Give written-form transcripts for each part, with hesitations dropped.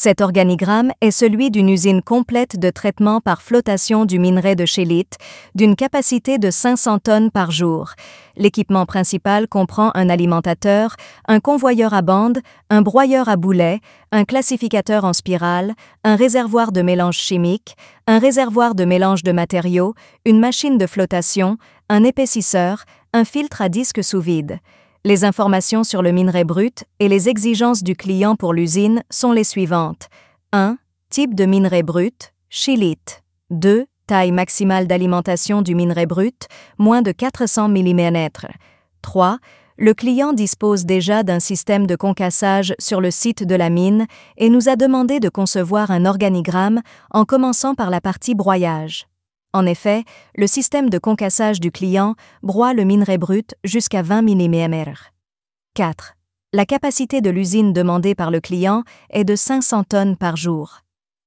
Cet organigramme est celui d'une usine complète de traitement par flottation du minerai de schélite, d'une capacité de 500 tonnes par jour. L'équipement principal comprend un alimentateur, un convoyeur à bande, un broyeur à boulets, un classificateur en spirale, un réservoir de mélange chimique, un réservoir de mélange de matériaux, une machine de flottation, un épaississeur, un filtre à disque sous vide. Les informations sur le minerai brut et les exigences du client pour l'usine sont les suivantes. 1. Type de minerai brut, schélite. 2. Taille maximale d'alimentation du minerai brut, moins de 400 mm. 3. Le client dispose déjà d'un système de concassage sur le site de la mine et nous a demandé de concevoir un organigramme en commençant par la partie broyage. En effet, le système de concassage du client broie le minerai brut jusqu'à 20 mm. 4. La capacité de l'usine demandée par le client est de 500 tonnes par jour.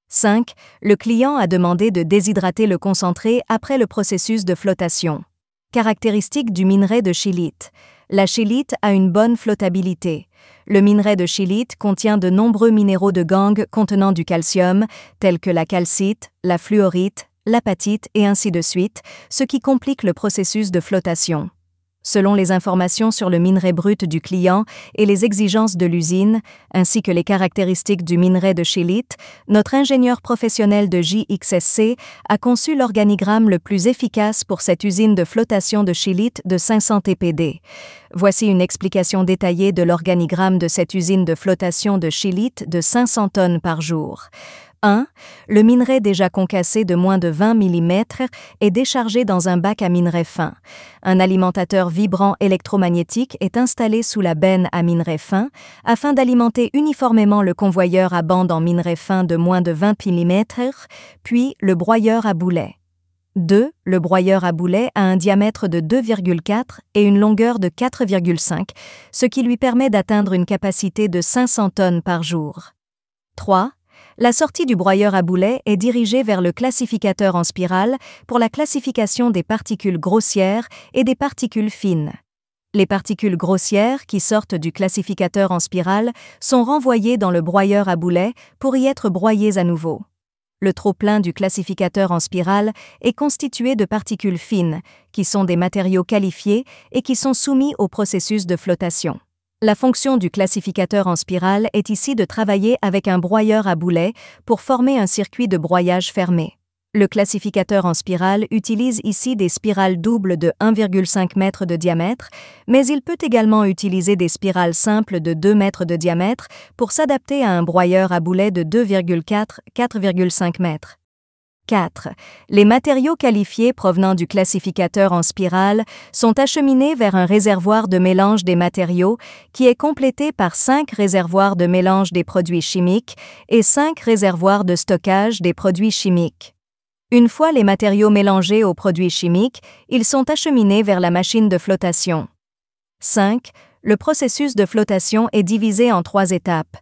5. Le client a demandé de déshydrater le concentré après le processus de flottation. Caractéristiques du minerai de schélite. La schélite a une bonne flottabilité. Le minerai de schélite contient de nombreux minéraux de gangue contenant du calcium, tels que la calcite, la fluorite, l'apatite et ainsi de suite, ce qui complique le processus de flottation. Selon les informations sur le minerai brut du client et les exigences de l'usine, ainsi que les caractéristiques du minerai de schélite, notre ingénieur professionnel de JXSC a conçu l'organigramme le plus efficace pour cette usine de flottation de schélite de 500 TPD. Voici une explication détaillée de l'organigramme de cette usine de flottation de schélite de 500 tonnes par jour. 1. Le minerai déjà concassé de moins de 20 mm est déchargé dans un bac à minerai fin. Un alimentateur vibrant électromagnétique est installé sous la benne à minerai fin afin d'alimenter uniformément le convoyeur à bande en minerai fin de moins de 20 mm, puis le broyeur à boulets. 2. Le broyeur à boulets a un diamètre de 2,4 et une longueur de 4,5, ce qui lui permet d'atteindre une capacité de 500 tonnes par jour. 3. La sortie du broyeur à boulets est dirigée vers le classificateur en spirale pour la classification des particules grossières et des particules fines. Les particules grossières qui sortent du classificateur en spirale sont renvoyées dans le broyeur à boulets pour y être broyées à nouveau. Le trop-plein du classificateur en spirale est constitué de particules fines, qui sont des matériaux qualifiés et qui sont soumis au processus de flottation. La fonction du classificateur en spirale est ici de travailler avec un broyeur à boulets pour former un circuit de broyage fermé. Le classificateur en spirale utilise ici des spirales doubles de 1,5 m de diamètre, mais il peut également utiliser des spirales simples de 2 m de diamètre pour s'adapter à un broyeur à boulets de 2,4-4,5 m. 4. Les matériaux qualifiés provenant du classificateur en spirale sont acheminés vers un réservoir de mélange des matériaux qui est complété par 5 réservoirs de mélange des produits chimiques et 5 réservoirs de stockage des produits chimiques. Une fois les matériaux mélangés aux produits chimiques, ils sont acheminés vers la machine de flottation. 5. Le processus de flottation est divisé en 3 étapes.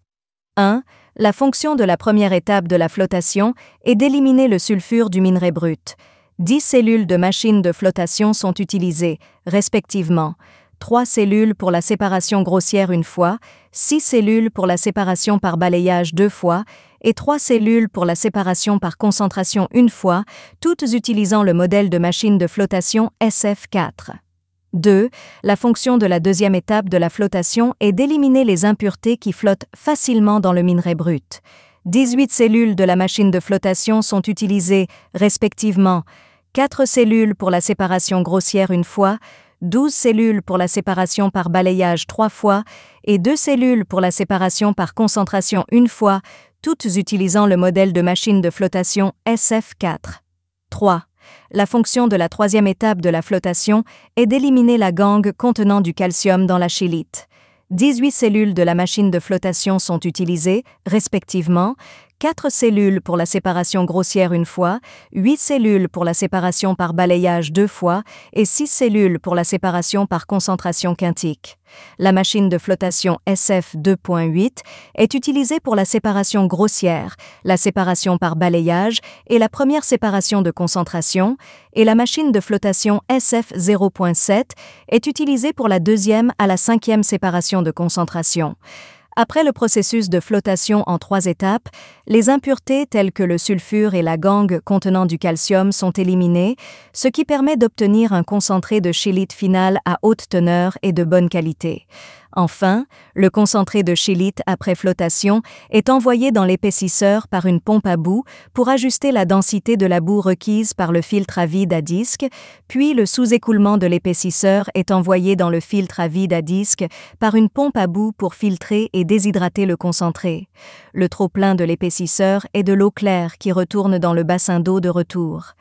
1. La fonction de la première étape de la flottation est d'éliminer le sulfure du minerai brut. 10 cellules de machine de flottation sont utilisées, respectivement. 3 cellules pour la séparation grossière une fois, 6 cellules pour la séparation par balayage 2 fois et 3 cellules pour la séparation par concentration une fois, toutes utilisant le modèle de machine de flottation SF4. 2. La fonction de la deuxième étape de la flottation est d'éliminer les impuretés qui flottent facilement dans le minerai brut. 18 cellules de la machine de flottation sont utilisées, respectivement, 4 cellules pour la séparation grossière une fois, 12 cellules pour la séparation par balayage 3 fois et 2 cellules pour la séparation par concentration une fois, toutes utilisant le modèle de machine de flottation SF4. 3. La fonction de la troisième étape de la flottation est d'éliminer la gangue contenant du calcium dans la schélite. 18 cellules de la machine de flottation sont utilisées, respectivement, 4 cellules pour la séparation grossière une fois, 8 cellules pour la séparation par balayage 2 fois et 6 cellules pour la séparation par concentration quintique. La machine de flottation SF 2.8 est utilisée pour la séparation grossière, la séparation par balayage et la première séparation de concentration, et la machine de flottation SF 0.7 est utilisée pour la deuxième à la cinquième séparation de concentration. Après le processus de flottation en 3 étapes, les impuretés telles que le sulfure et la gangue contenant du calcium sont éliminées, ce qui permet d'obtenir un concentré de schélite final à haute teneur et de bonne qualité. Enfin, le concentré de schélite après flottation est envoyé dans l'épaississeur par une pompe à bout pour ajuster la densité de la boue requise par le filtre à vide à disque, puis le sous-écoulement de l'épaississeur est envoyé dans le filtre à vide à disque par une pompe à bout pour filtrer et déshydrater le concentré. Le trop-plein de l'épaississeur est de l'eau claire qui retourne dans le bassin d'eau de retour.